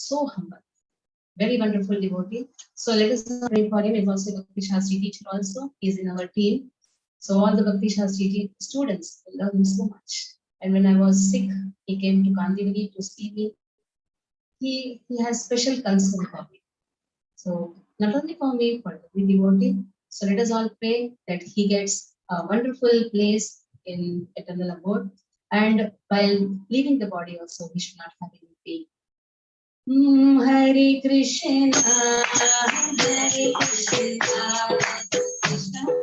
so humble, very wonderful devotee. So let us pray for him. He is also a Bhakti Shastri teacher also. He is in our team. So all the Bhakti Shastri students love him so much. And when I was sick, he came to Kandivali to see me. He has special concern for me. So not only for me, for the devotee. So let us all pray that he gets a wonderful place in eternal abode. And while leaving the body also, he should not have any pain. Hare Krishna, Hare Krishna, Krishna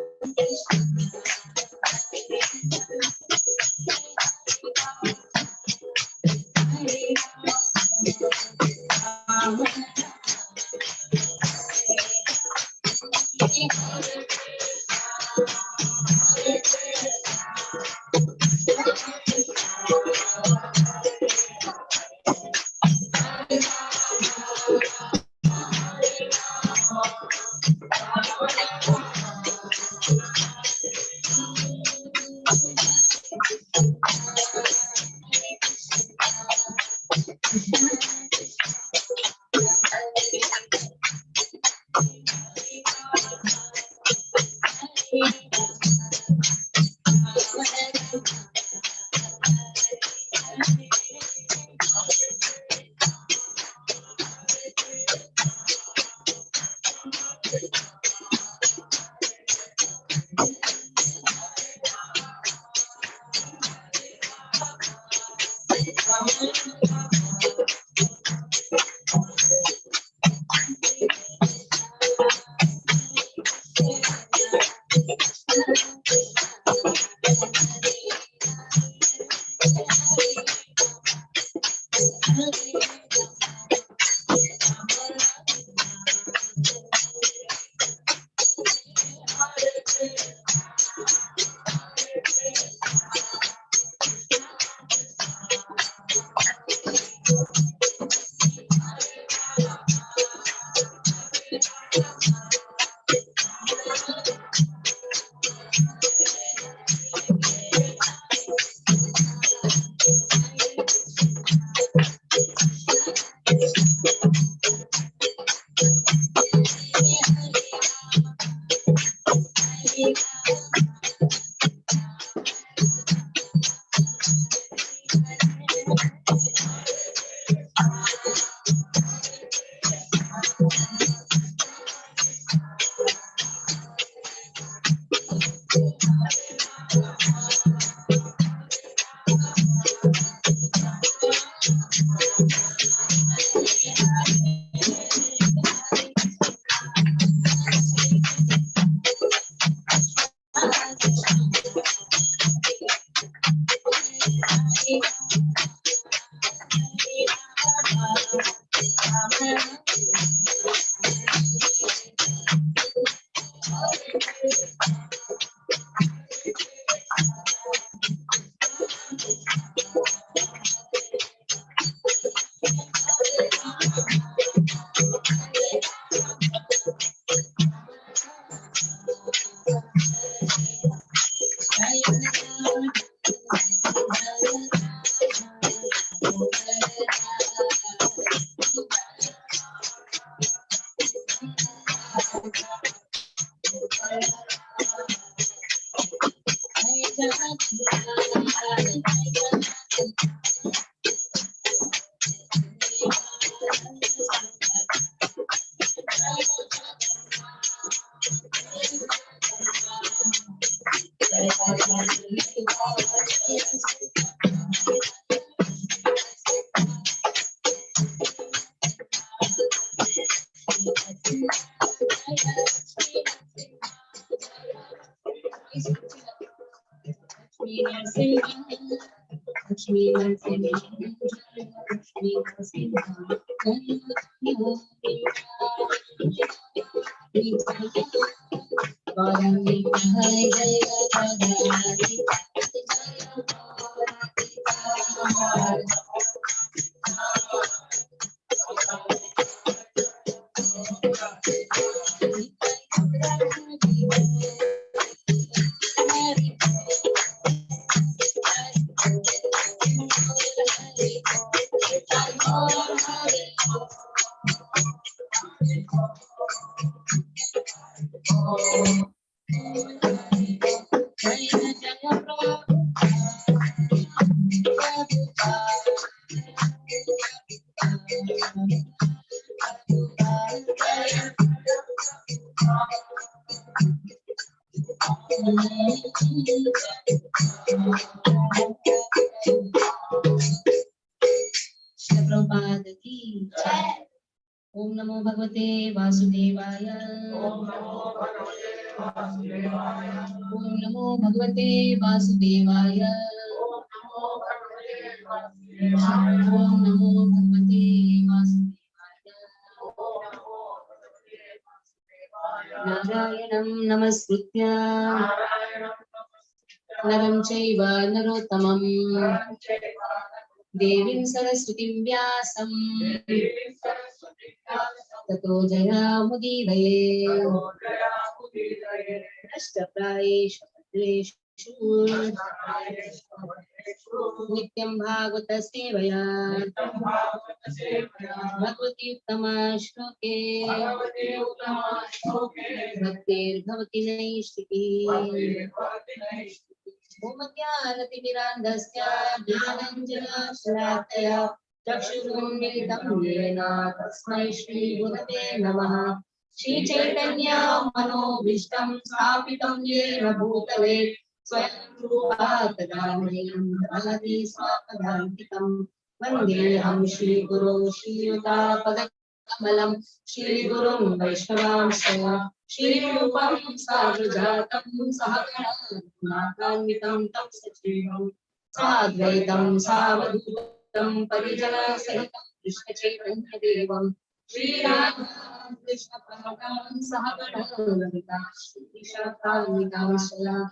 Prabhupada ki jai. Om Namo Bhagavate Vasudevaya. Om Namo Bhagavate Vasudevaya. Om Namo Bhagavate Vasudevaya. Narayanam Namaskritya Naram Chaiva Narottamam Devim Saraswatim Vyasam Tato Jayamudiraye Ashtaprayeshu Padreshu Nityam Bhagavata Sevaya Bhagavati Uttama Shloke Bhaktir Bhavati Naishti Om Jnanatimirandasya Jnananjana Shalakaya Chakshurunmilitam Yena Tasmai Shri Gurave Namaha Shri Chaitanya Manobhishtam Sthapitam Yena Bhutale Swayam Rupa Tadamahim Dadi Swapadantikam Vandeham Shri Guru Shri Yuta Padakamalam Shri Gurun Vaishnavamsa Shri Rupam Sagrajatam Sahagana Natanvitam Tam Sachivam Sadvaitam Savadutam Parijana Sahitam Krishna Chaitanya Devam Shri Radha Krishna Prabhakam Sahagana Lalita Shri Shaktam Sala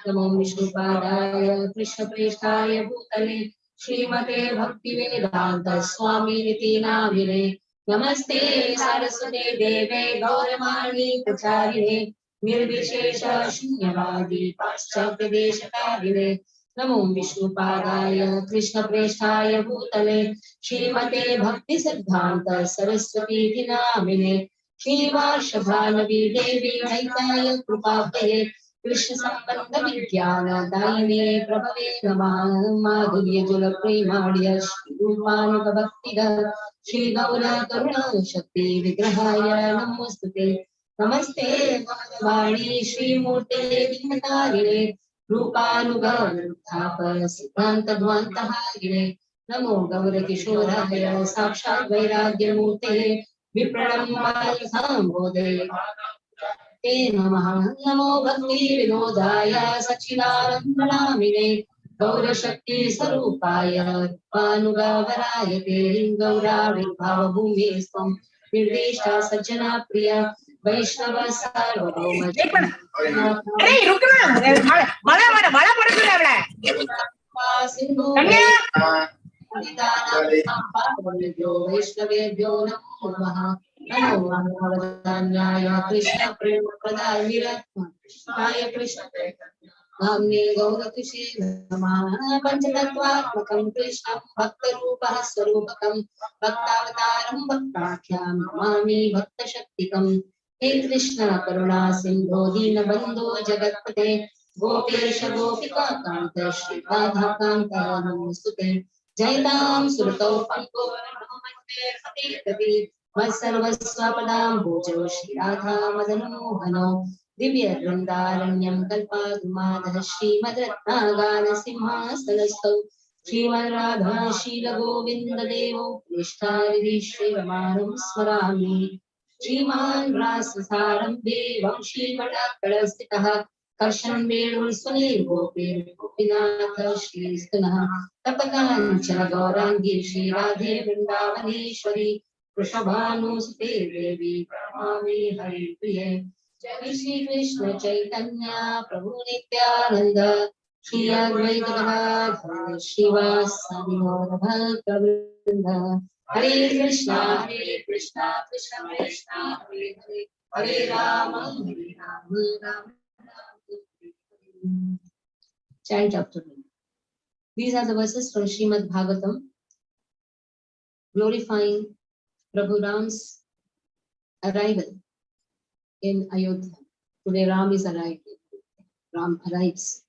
Namo Vishnupadaya Krishna Preshthaya Bhutale Srimate Bhaktivedanta Swami Niti Namine Namaste Saraswate Deve Gauravani Pracharine Nirvishesha Shunyavadi Paschatya Deshakarine Namo Vishnupadaya Krishna Preshthaya Bhutale Srimate Bhakti Siddhanta Saraswati Namine Shrivashabhanavi Devi Naitaya Krupavate Krishna Sambandha Vidyana Daine Prabhave Namah Madhurya Jala Premadya Shri Rupanuga Bhaktida Shri Gaura Karuna Shakti Vigrahaya Namostute Namaste Vani Shri Murte Dinatarine Rupanuga Thapa Siddhanta Dvanta Harine Namo Gaura Kishoraya Sakshat Vairagya Murte Vipranambal Sambodhe Te Namaha Namo Bhakti Vinodaya Sachidanandamine Gaura Shakti Sarupaya Panugavaraya Te Gaura Virbhava Bhumi Svam Nirdeshta Sajjana Priya Vaishnava Sarvabhauma अरे रुक ना मला मला मला पडत आवडा Sindhu Vaishnavebhyo Namo Namaha Namo Vamadanyaya Krishna Prema Pradayira Krishna Krishna Namne Gaura Krishna Namah Panchatattvatmakam Krishnam Bhaktarupah Swarupakam Bhaktavataram Bhaktakyam Namami Bhakta Shaktikam He Krishna Karuna Sindho Dinabandho Jagatpate Gopesha Gopika Kanta Shri Radha Kanta Namostute Jaitam Suratau Panko Namate Pati Vasarvaswapadam Bhojo Shri Radha Madanmohano Divya Vrindaranyam Kalpadumadha Shri Madratnagana Simhasanastu Shri Radha Shila Govinda Devo Krishnari Shri Ramanam Smarami Shriman Rasasaram Devam Shri Madakadastitaha Karshan Vedul Swanir Gopir Gopinatha Shri Stana Tapakanchana Gaurangi Shri Radhe Vrindavaneshwari Krishabhanu Sute Devi Pramami Hari Priye Jai Shri Krishna Chaitanya Prabhu Nityananda Shri Advaita Gadadhar Shivasadi Gaura Bhakta Vrinda Hare Krishna Krishna Krishna Hare Hare Hare Rama Rama Chant after me. These are the verses from Srimad Bhagavatam glorifying Prabhu Ram's arrival in Ayodhya. Today Ram is arrived. Ram arrives.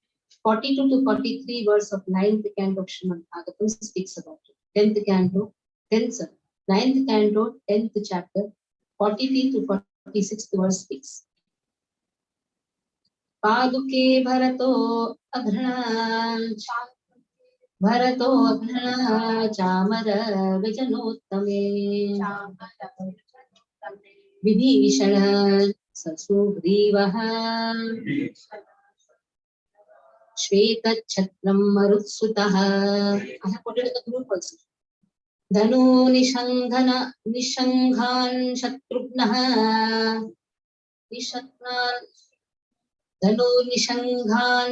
42 to 43 verse of 9th canto of Srimad Bhagavatam speaks about it. 10th canto, 10th 9th canto, 10th chapter, 43 to 46th verse speaks. Paduke Bharato Aghna Chamara Vijanottame Vibhishana Sasugrivaha Shvetachhatram Marutsutaha. I have quoted the group also. Dhanu Nishanghan Shatrugnaha Dhanu Nishanghan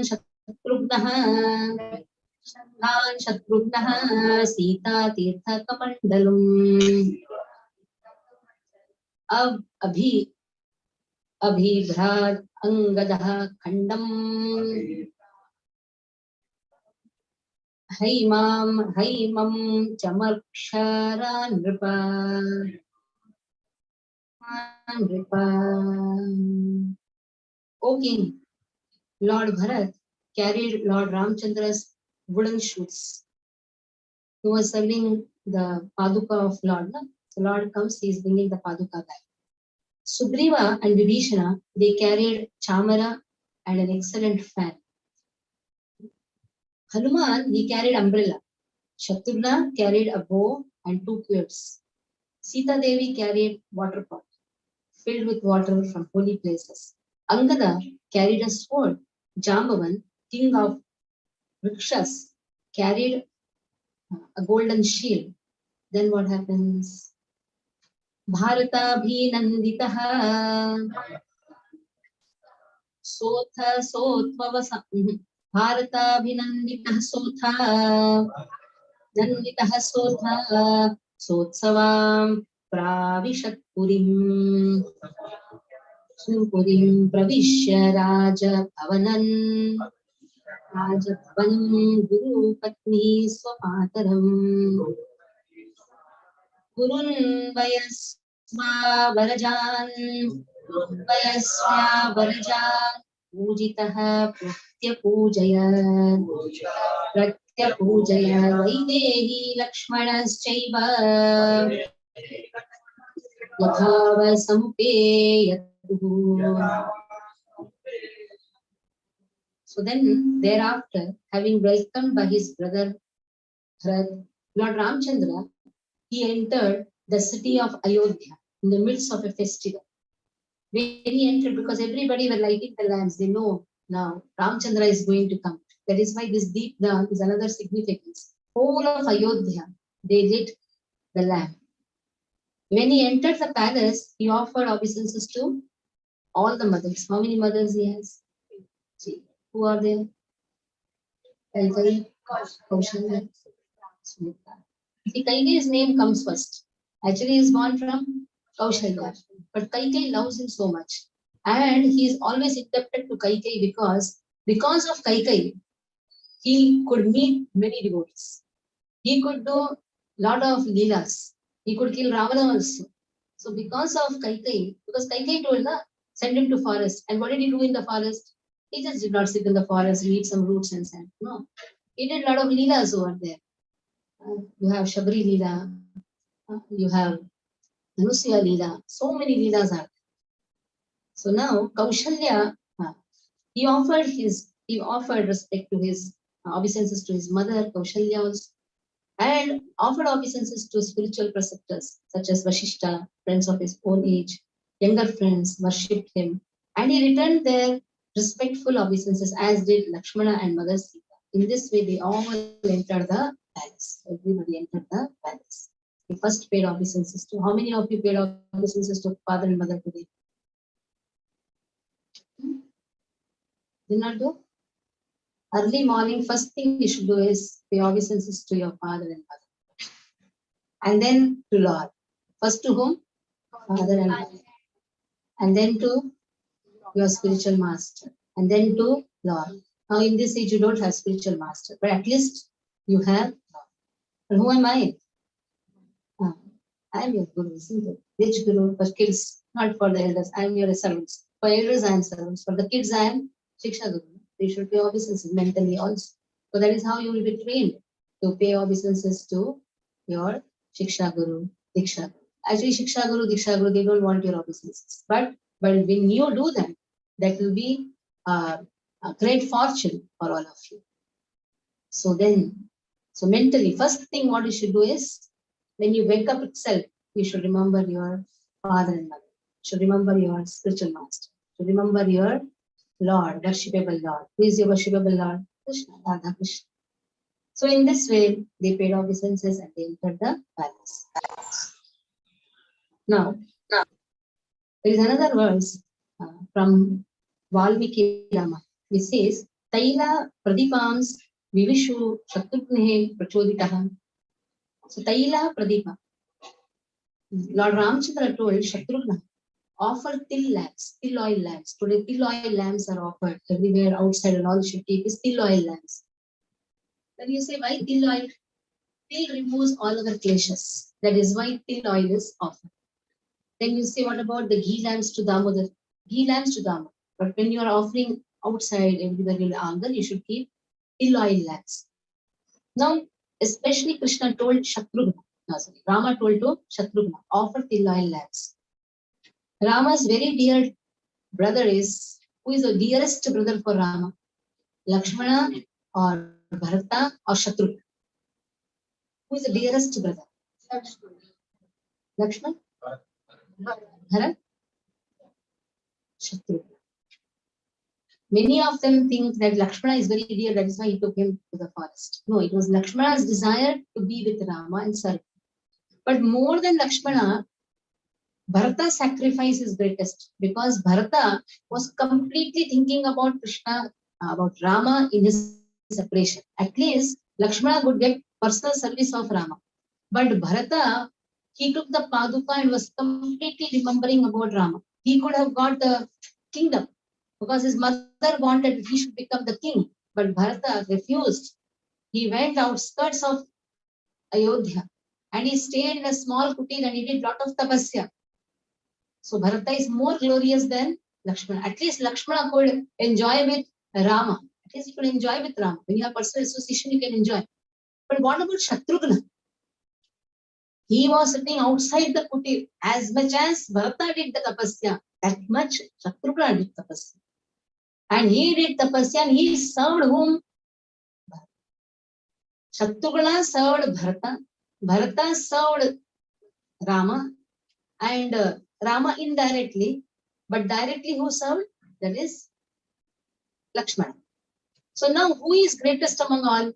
Shatrugnaha Sita Tirtha Kamandalum Abhibhrad Angadaha Khandam Haimam Chamakshara Nripa. O King, Lord Bharat carried Lord Ramchandra's wooden shoes. He was serving the Paduka of Lord. No? So Lord comes, he is bringing the Paduka back. Sugriva and Vibhishana, they carried Chamara and an excellent fan. Hanuman, he carried umbrella. Shatrugna carried a bow and 2 quives. Sita Devi carried water pot filled with water from holy places. Angada carried a sword. Jambavan, king of Rikshas, carried a golden shield. Then what happens? Bharatabhinanditaha Sotha Sotvavasa Bharatabhinanditaha Sotha Nanditaha Sotha Sotsavam Pravishat Purim Purim Pravishya Raja Bhavanan Guru Patni Swamataram Gurun Vayasva Varajan Pujitaha Pratya Pujaya Vaidehi Lakshmanaschaiva Yadhava Sampeyatu. So then, thereafter, having welcomed by his brother Bharat, Lord Ramchandra, he entered the city of Ayodhya in the midst of a festival. When he entered, because everybody were lighting the lamps, they know now Ramchandra is going to come. That is why this Deepdan is another significance. Whole of Ayodhya, they lit the lamp. When he entered the palace, he offered obeisances to all the mothers. How many mothers he has? See, who are they? Kaikeyi, Kaushalya, Smita. See, Kaikeyi's name comes first. Actually, he is born from Kaushalya. But Kaikeyi loves him so much. And he is always indebted to Kaikeyi because of Kaikeyi, he could meet many devotees. He could do lot of leelas. He could kill Ravana also. So because of Kaikeyi, because Kaikeyi told her, send him to forest. And what did he do in the forest? He just did not sit in the forest and eat some roots and sand. No. He did a lot of leelas over there. You have Shabri Leela. You have Dhanusya Leela. So many leelas are there. So now Kaushalya, he offered respect to his obeisances to his mother, Kaushalya also, and offered obeisances to spiritual preceptors such as Vashishta, friends of his own age, younger friends worshipped him, and he returned their respectful obeisances, as did Lakshmana and Mother Sita. In this way, they all entered the palace. Everybody entered the palace. He first paid obeisances to. How many of you paid obeisances to father and mother today? Did not do? Early morning, first thing you should do is pay obeisances to your father and mother. And then to Lord. First to whom? Father and mother. And then to your spiritual master. And then to Lord. Now in this age you don't have spiritual master, but at least you have Lord. And who am I? I am your guru, isn't it? Which guru? For kids, not for the elders. I am your servants. For elders, I am servants. For the kids, I am Shiksha Guru. They should pay obeisances mentally also. So that is how you will be trained to pay obeisances to your Shiksha Guru, Diksha. Actually, Shiksha Guru, Diksha Guru, they don't want your obeisances. But when you do that, that will be a great fortune for all of you. So mentally, first thing what you should do is, when you wake up itself, you should remember your father and mother. You should remember your spiritual master. You should remember your Lord, worshipable Lord. Who is your worshipable Lord? Krishna, Radha Krishna. So in this way, they paid obeisances and they entered the palace. Now, there is another verse from Valmiki Rama, which says, Taila Pradipams Vivishu Shatrugnehe Prachoditaha. So Taila Pradipa. Lord Ramchandra told Shatrugna, offer till lamps, till oil lamps. Today, till oil lamps are offered everywhere outside, and all you should keep is till oil lamps. Then you say, why till oil? Till removes all other kleshas. That is why till oil is offered. Then you say, what about the ghee lamps to Damodar? Ghee lamps to Damodar. But when you are offering outside everywhere in Angar, you should keep till oil lamps. Now, especially Krishna told Shatrugna, Rama told to Shatrugna, offer till oil lamps. Rama's very dear brother is, who is the dearest brother for Rama? Lakshmana or Bharata or Shatrugna? Who is the dearest brother? Lakshmana? Bharat? Shatrugna. Many of them think that Lakshmana is very dear, that is why he took him to the forest. No, it was Lakshmana's desire to be with Rama and serve. But more than Lakshmana, Bharata's sacrifice is greatest, because Bharata was completely thinking about Krishna, about Rama in his separation. At least Lakshmana would get personal service of Rama. But Bharata, he took the Paduka and was completely remembering about Rama. He could have got the kingdom because his mother wanted he should become the king. But Bharata refused. He went outskirts of Ayodhya and he stayed in a small kutir and he did lot of tapasya. So Bharata is more glorious than Lakshmana. At least Lakshmana could enjoy with Rama. At least he could enjoy with Rama. When you have personal association, you can enjoy. But what about Shatrugna? He was sitting outside the kutir. As much as Bharata did the tapasya, that much Shatrugna did tapasya. And he did tapasya and he served whom? Shatrugna served Bharata. Bharata served Rama. And Rama indirectly, but directly who served? That is Lakshmana. So now who is greatest among all?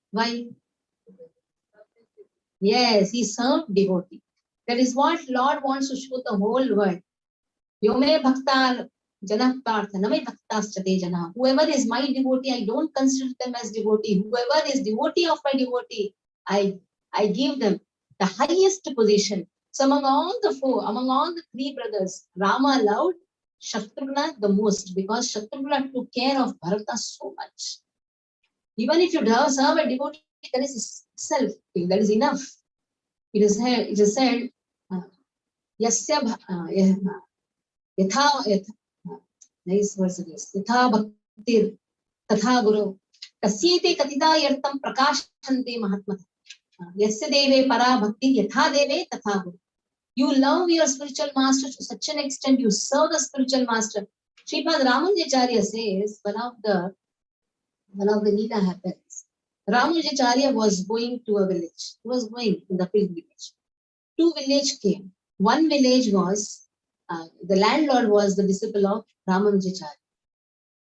Why? Yes, he served devotee. That is what Lord wants to show the whole world. Yome bhaktar janah partha, name bhaktaschate janah. Whoever is my devotee, I don't consider them as devotee. Whoever is devotee of my devotee, I give them the highest position. So among all the four, among all the three brothers, Rama loved Shatrugna the most, because Shatrugna took care of Bharata so much. Even if you serve a devotee, that is itself, that is enough. It is said, Yasya Yatha, nice verse it is. Yatha Bhaktir Tatha Guru Tasyete Katita Yartam Prakashante Mahatmata. Yasya Deve Para Bhakti Yatha Deve Tatha Guru. You love your spiritual master to such an extent, you serve the spiritual master. Sripad Ramanujacharya says, one of the Leela happens. Ramanujacharya was going to a village. He was going in the pilgrimage. Two villages came. One village was, the landlord was the disciple of Ramanujacharya.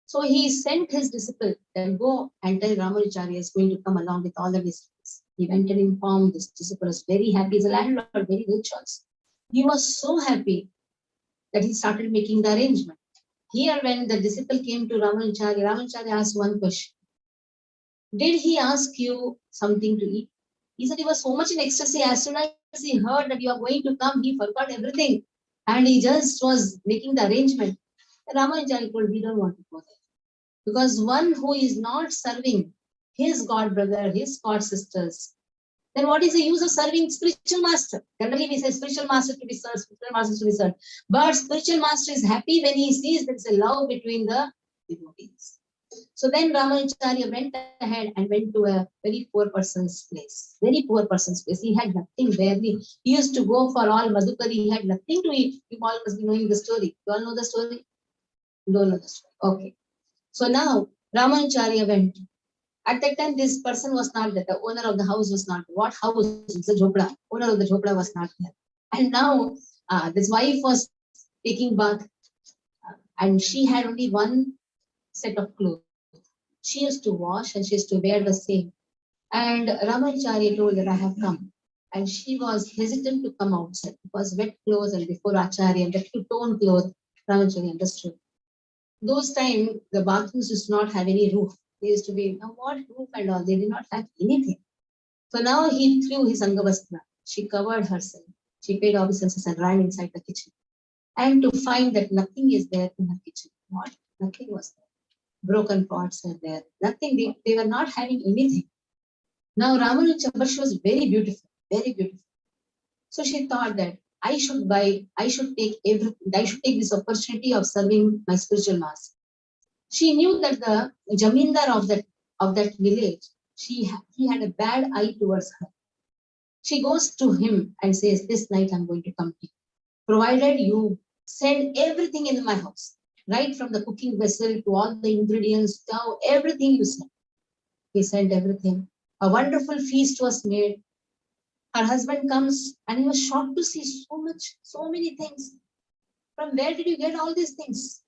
So he sent his disciple and go and tell Ramanujacharya is going to come along with all the visitors. He went and informed this disciple, was very happy. He's a landlord, very rich also. He was so happy that he started making the arrangement. Here, when the disciple came to Ramanujacharya asked one question. Did he ask you something to eat? He said he was so much in ecstasy. As soon as he heard that you are going to come, he forgot everything. And he just was making the arrangement. Ramanujacharya told, we don't want to go there. Because one who is not serving his god brother, his god sisters, then what is the use of serving spiritual master? Generally we say spiritual master to be served, spiritual master to be served. But spiritual master is happy when he sees there is a love between the devotees. So then Ramanacharya went ahead and went to a very poor person's place. Very poor person's place. He had nothing barely. He used to go for all Madhukari. He had nothing to eat. You all must be knowing the story. You all know the story? Don't know the story. Okay. So now Ramanacharya went. At that time, this person was not there. The owner of the house was not there. What house? It's a jhopda. Owner of the jhopda was not there. And now this wife was taking bath, and she had only one set of clothes. She used to wash and she used to wear the same. And Ramanacharya told that I have come. And she was hesitant to come outside. It was wet clothes and before Acharya, wet to tone clothes. Ramanacharya understood. Those times, the bathrooms used not have any roof. They used to be, now what roof and all? They did not have anything. So now he threw his Angavastra. She covered herself. She paid obeisances and ran inside the kitchen. And to find that nothing is there in her kitchen. What? Nothing was there. Broken pots are there. Nothing. They were not having anything. Now Ramanacharya, she was very beautiful, very beautiful. So she thought that I should take this opportunity of serving my spiritual master. She knew that the Jamindar of that village, he had a bad eye towards her. She goes to him and says, this night I'm going to come to you, provided you send everything in my house, right from the cooking vessel to all the ingredients, stove, everything you send. He sent everything. A wonderful feast was made. Her husband comes and he was shocked to see so many things. From where did you get all these things?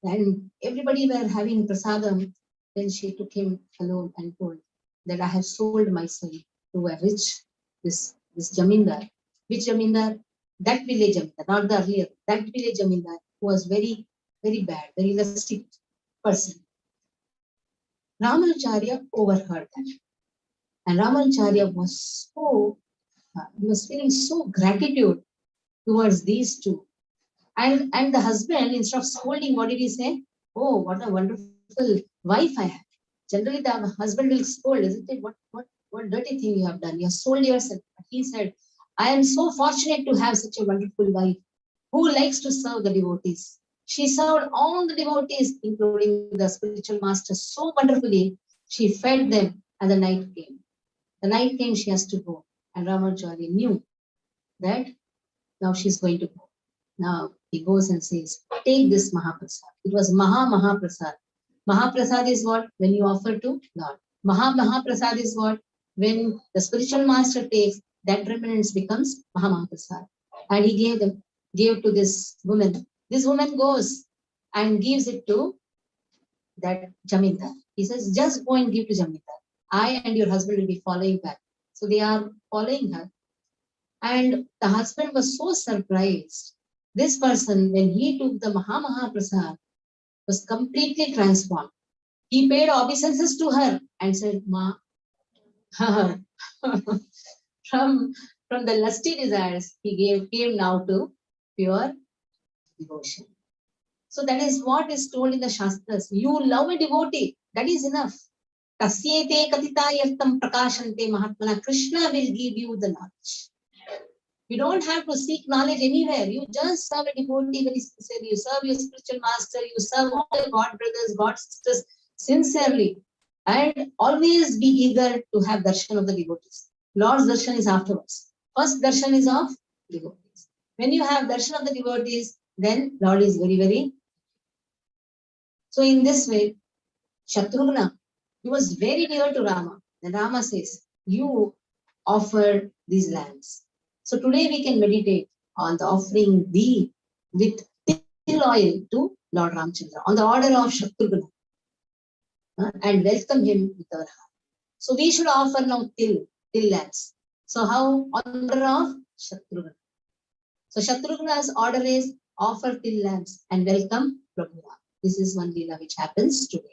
And everybody were having prasadam. Then she took him alone and told that I have sold myself to a this Jamindar. Which Jamindar? That village Jamindar, not the earlier. That village Jamindar was very, very bad, very rustic person. Ramanacharya overheard that. And Ramanacharya was he was feeling so gratitude towards these two. And the husband, instead of scolding, what did he say? Oh, what a wonderful wife I have. Generally, the husband will scold, isn't it? What dirty thing you have done? You have sold yourself. But he said, I am so fortunate to have such a wonderful wife who likes to serve the devotees. She served all the devotees, including the spiritual master, so wonderfully. She fed them, and the night came. The night came, she has to go. And Ramanacharya knew that now she's going to go. Now he goes and says, take this Mahaprasad. It was Mahaprasad. Mahaprasad is what? When you offer to Lord. Mahaprasad is what? When the spiritual master takes, that remnants becomes Mahaprasad. And he gave to this woman. This woman goes and gives it to that Jamindar. He says, just go and give to Jamindar. I and your husband will be following back. So they are following her. And the husband was so surprised. This person, when he took the Mahaprasad, was completely transformed. He paid obeisances to her and said, Ma, from the lusty desires, he came now to pure devotion. So that is what is told in the Shastras. You love a devotee, that is enough. Tasyete katitayartam prakashante mahatmana. Krishna will give you the knowledge. You don't have to seek knowledge anywhere. You just serve a devotee very sincerely. You serve your spiritual master. You serve all your God brothers, God sisters sincerely. And always be eager to have darshan of the devotees. Lord's darshan is afterwards. First darshan is of devotees. When you have darshan of the devotees, then Lord is very, very. So in this way, Shatrughna, he was very dear to Rama. And Rama says, you offer these lands. So today we can meditate on the offering with till oil to Lord Ramchandra on the order of Shatrughna and welcome him with our heart. So we should offer now till lands. So how? On the order of Shatrughna. So Shatrughna's order is offer till lands and welcome Prabhu Ram. This is one Leela which happens today.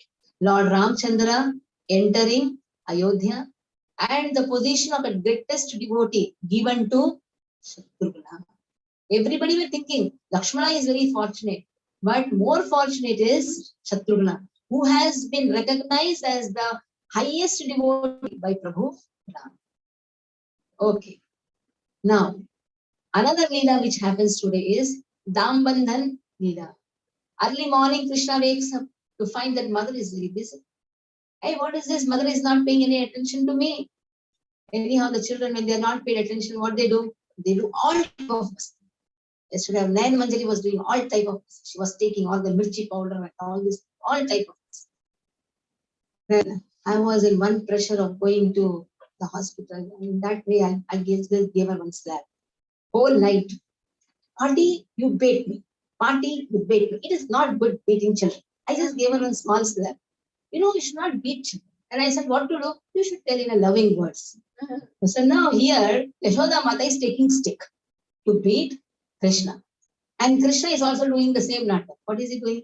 Lord Ramchandra entering Ayodhya and the position of a greatest devotee given to Shatrughna. Everybody were thinking Lakshmana is very fortunate, but more fortunate is Shatrughna, who has been recognized as the highest devotee by Prabhu Ram. Okay. Now, another Leela which happens today is Dambandhan Leela. Early morning, Krishna wakes up to find that mother is very busy. Hey, what is this? Mother is not paying any attention to me. Anyhow, the children, when they are not paid attention, what they do? They do all type of mistake. Yesterday, Nayan Manjari was doing all type of mistake. She was taking all the mirchi powder and all this, all type of mistake. Then I was in one pressure of going to the hospital. And in that way, I gave her one slap. Whole night. Party, you bait me. Party, you bait me. It is not good beating children. I just gave her one small slap. You should not beat children. And I said, what to do? You should tell in a loving words. So now here, Yashoda Mata is taking stick to beat Krishna. And Krishna is also doing the same natak. What is he doing?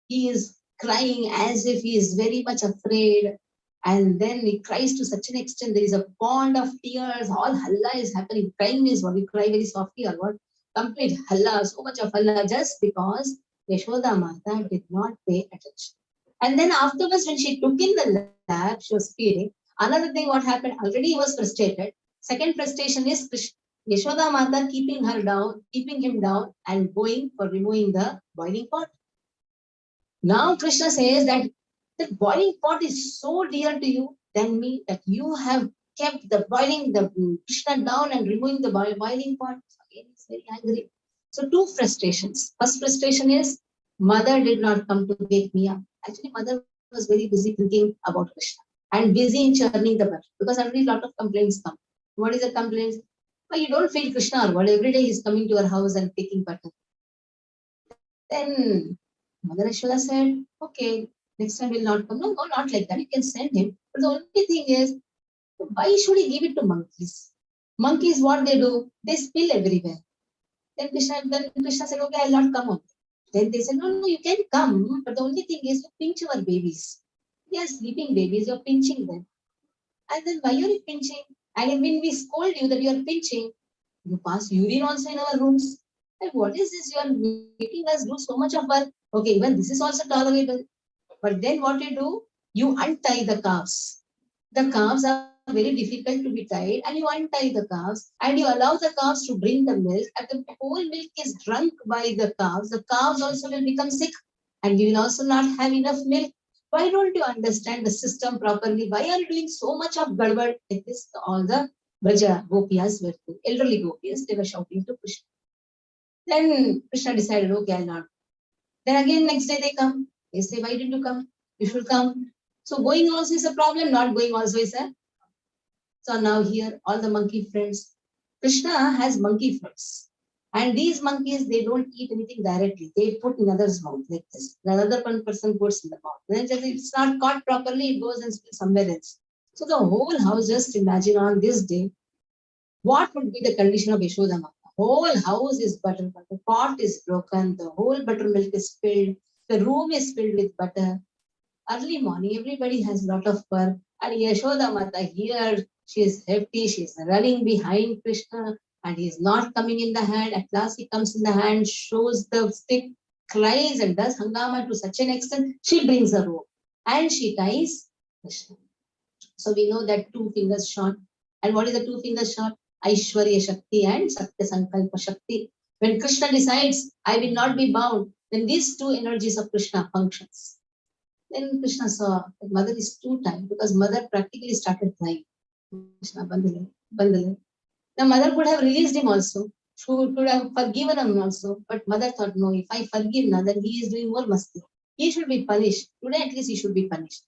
He is crying as if he is very much afraid. And then he cries to such an extent, there is a pond of tears, all halla is happening. Crying means what? You cry very softly or what? Complete halla, so much of halla, just because Yashoda Mata did not pay attention. And then afterwards, when she took in the lap, she was feeding. Another thing, what happened? Already he was frustrated. Second frustration is Yashoda Mata keeping him down and going for removing the boiling pot. Now Krishna says that the boiling pot is so dear to you than me that you have kept the Krishna down and removing the boiling pot. Again, he's very angry. So two frustrations. First frustration is mother did not come to wake me up. Actually, mother was very busy thinking about Krishna and busy in churning the butter because already a lot of complaints come. What is the complaints? Well, you don't feel Krishna or what? Every day he's coming to your house and taking butter. Then Mother Yashoda said, okay, next time will not come. No, not like that. You can send him. But the only thing is, why should he give it to monkeys? Monkeys, what they do? They spill everywhere. Then Krishna said, okay, I'll not come on. Then they said, no, you can come. But the only thing is, you pinch our babies. Yes, sleeping babies, you're pinching them. And then why are you pinching? And when we scold you that you're pinching, you pass urine also in our rooms. And what is this? You are making us do so much of work. Okay, even this is also tolerable. But then what you do? You untie the calves. The calves are very difficult to be tied, and you untie the calves and you allow the calves to drink the milk. And the whole milk is drunk by the calves also will become sick, and we will also not have enough milk. Why don't you understand the system properly? Why are you doing so much of gadbad? Like this, all the Braja Gopiyas were doing. Elderly Gopiyas, they were shouting to Krishna. Then Krishna decided, okay, I'll not. Then again, next day they come. They say, why didn't you come? You should come. So going also is a problem, not going also is a. So now here, all the monkey friends. Krishna has monkey friends. And these monkeys, they don't eat anything directly. They put in others' mouth like this. Another one person puts in the mouth. Then if it's not caught properly, it goes and spills somewhere else. So the whole house, just imagine on this day, what would be the condition of Yashoda Mata? Whole house is butter. The pot is broken. The whole buttermilk is spilled. The room is filled with butter. Early morning, everybody has a lot of work. And Yashoda Mata here, she is hefty. She is running behind Krishna. And he is not coming in the hand. At last he comes in the hand, shows the stick, cries and does hangama to such an extent. She brings a rope. And she ties Krishna. So we know that 2 fingers short. And what is the 2 fingers short? Aishwarya Shakti and Satya Sankalpa Shakti. When Krishna decides, I will not be bound, then these 2 energies of Krishna functions. Then Krishna saw that mother is too tired because mother practically started crying. Krishna, bandale, bandale. The mother could have released him also. She could have forgiven him also. But mother thought, no, if I forgive now, then he is doing more masti. He should be punished. Today at least he should be punished.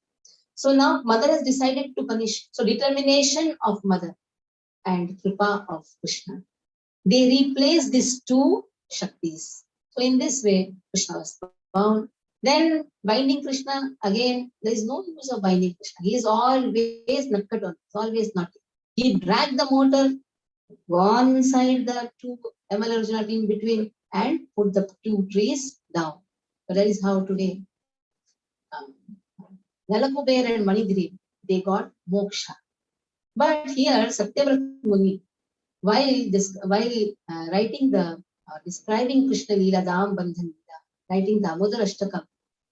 So now mother has decided to punish. So determination of mother and kripa of Krishna. They replace these 2 Shaktis. So in this way, Krishna was bound. Then binding Krishna, again, there is no use of binding Krishna. He is always nakkaton, always naughty. He dragged the motor, gone inside the 2 Emerald in between and put the 2 trees down. So that is how today Nalakuber and Manigiri, they got moksha. But here, Satyavrat Muni, while writing describing Krishna Leela Dam Bandhan Leela, writing Damodar Ashtakam,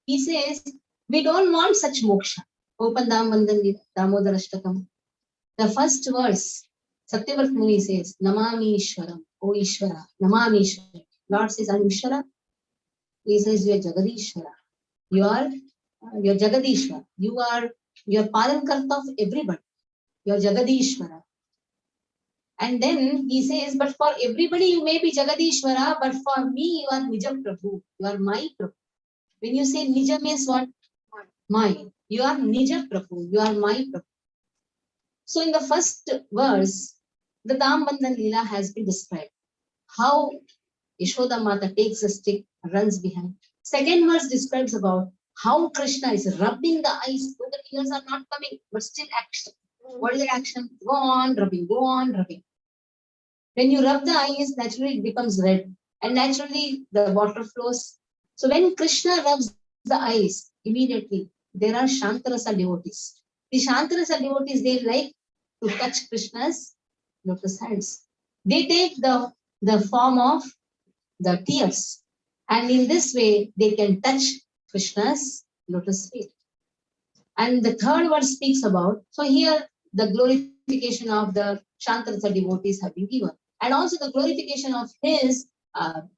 he says, we don't want such moksha. Open Dam Bandhan Leela, Damodar Ashtakam. The first verse, Satyavrat Muni says, Namami Ishwaram, O Ishwara, Namami Ishwara. Lord says, I'm Ishwara. He says, you are Jagadishwara. You are You're Jagadishwara. You are Palankarta of everybody. You're Jagadishwara. And then he says, but for everybody you may be Jagadishwara, but for me you are Nijam Prabhu. You are my Prabhu. When you say Nijam means what? Mine. You are Nijam Prabhu. You are my Prabhu. So in the first verse, the Dambandhan Leela has been described. How Yashoda Mata takes a stick, runs behind. Second verse describes about how Krishna is rubbing the eyes, though the tears are not coming, but still action. What is the action? Go on rubbing, go on rubbing. When you rub the eyes, naturally it becomes red, and naturally the water flows. So when Krishna rubs the eyes, immediately there are Shantarasa devotees. The Shantarasa devotees, they like to touch Krishna's lotus hands. They take the form of the tears, and in this way they can touch Krishna's lotus feet. And the third verse speaks about, so here the glorification of the Shantarasa devotees have been given. And also the glorification of his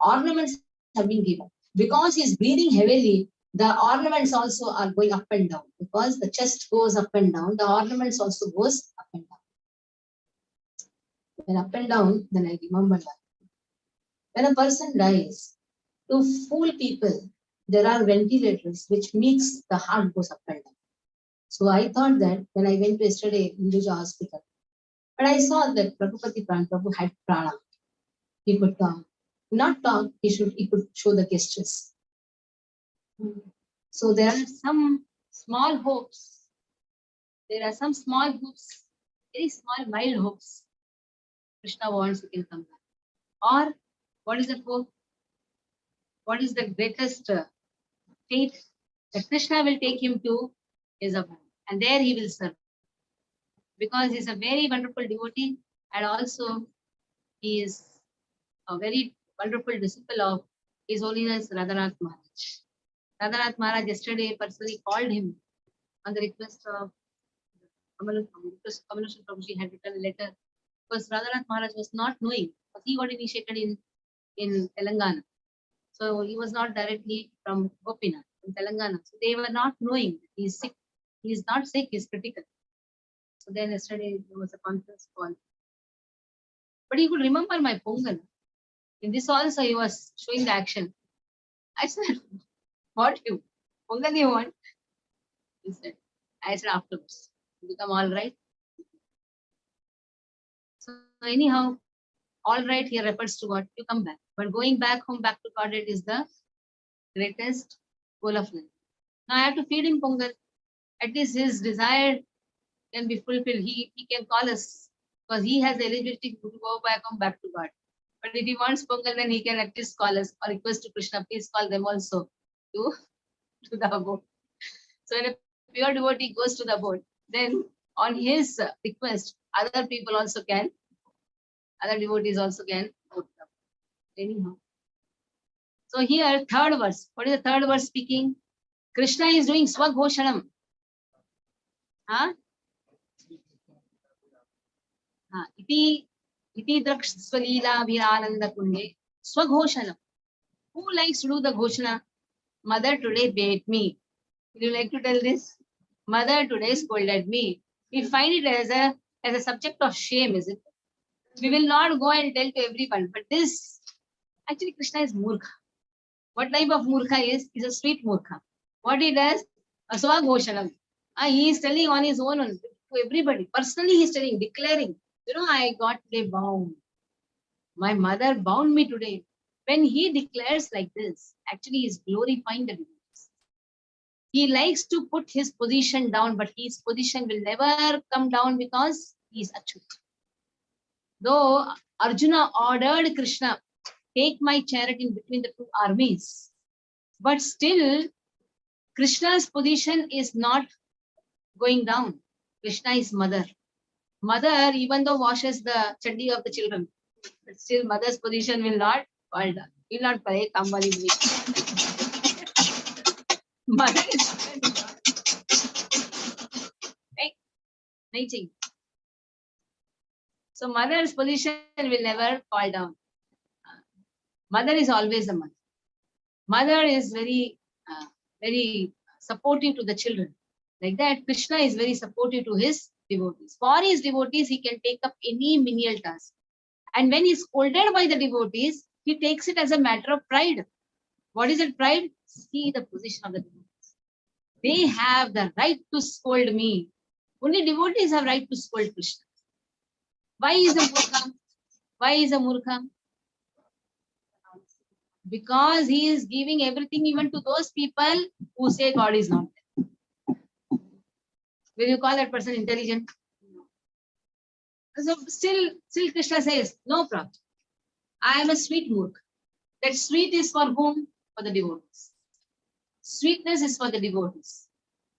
ornaments have been given. Because he is breathing heavily, the ornaments also are going up and down. Because the chest goes up and down, the ornaments also goes up and down. When up and down, then I remember that. When a person dies, to fool people, there are ventilators which makes the heart goes up and down. So I thought that when I went yesterday in Hinduja hospital, but I saw that Prabhupati Pran Prabhu had prana. He could not talk, he could show the gestures. So there are some small hopes. There are some small hopes, very small, mild hopes. Krishna wants, he can come back. Or what is the hope? What is the greatest fate that Krishna will take him to is a and there he will serve. Because he's a very wonderful devotee, and also he is a very wonderful disciple of His Holiness Radhanath Maharaj. Radhanath Maharaj yesterday personally called him on the request of Kamalashan Prabhuji had written a letter, because Radhanath Maharaj was not knowing, but he got initiated in Telangana. So he was not directly from Gopinath, from Telangana. So they were not knowing that he is sick. He is not sick, he is critical. So then yesterday there was a conference call. But he could remember my Pongal. In this also he was showing the action. I said, what you? Pongal you want? He said, I said afterwards. Become all right. So anyhow, all right here refers to what? You come back. But going back home, back to Godhead is the greatest goal of life. Now I have to feed him Pongal. At least his desire can be fulfilled. He can call us, because he has the eligibility to go back home, back to God. But if he wants Pongal, then he can at least call us or request to Krishna, please call them also to the abode. So when a pure devotee goes to the abode, then on his request, other people also can, other devotees also can go to the abode. Anyhow. So here, third verse. What is the third verse speaking? Krishna is doing Swaghoshanam. Huh? Iti Draksh Swalila Virananda Kunde Swaghoshanam. Who likes to do the Ghoshana? Mother today beat me. Would you like to tell this? Mother today scolded me. We find it as a subject of shame, is it? We will not go and tell to everyone. But this, actually Krishna is Murkha. What type of Murkha is? He's a sweet Murkha. What he does? Aswa Ghoshanam. He is telling on his own to everybody. Personally he is telling, declaring, I got today bound. My mother bound me today. When he declares like this, actually he is glorifying the devotees. He likes to put his position down, but his position will never come down because he is Achyut. Though Arjuna ordered Krishna, take my chariot in between the two armies, but still Krishna's position is not going down. Krishna is mother. Mother, even though washes the chandi of the children, but still mother's position will not fall down. Will not pray Kambali. Mother is right. So mother's position will never fall down. Mother is always a mother. Mother is very supportive to the children. Like that, Krishna is very supportive to his devotees. For his devotees, he can take up any menial task. And when he's scolded by the devotees, he takes it as a matter of pride. What is it, pride? See the position of the devotees. They have the right to scold me. Only devotees have right to scold Krishna. Why is a murkha? Why is a murkha? Because he is giving everything even to those people who say God is not there. Will you call that person intelligent? No. So still Krishna says, no problem. I am a sweet murkha. That sweet is for whom? For the devotees. Sweetness is for the devotees.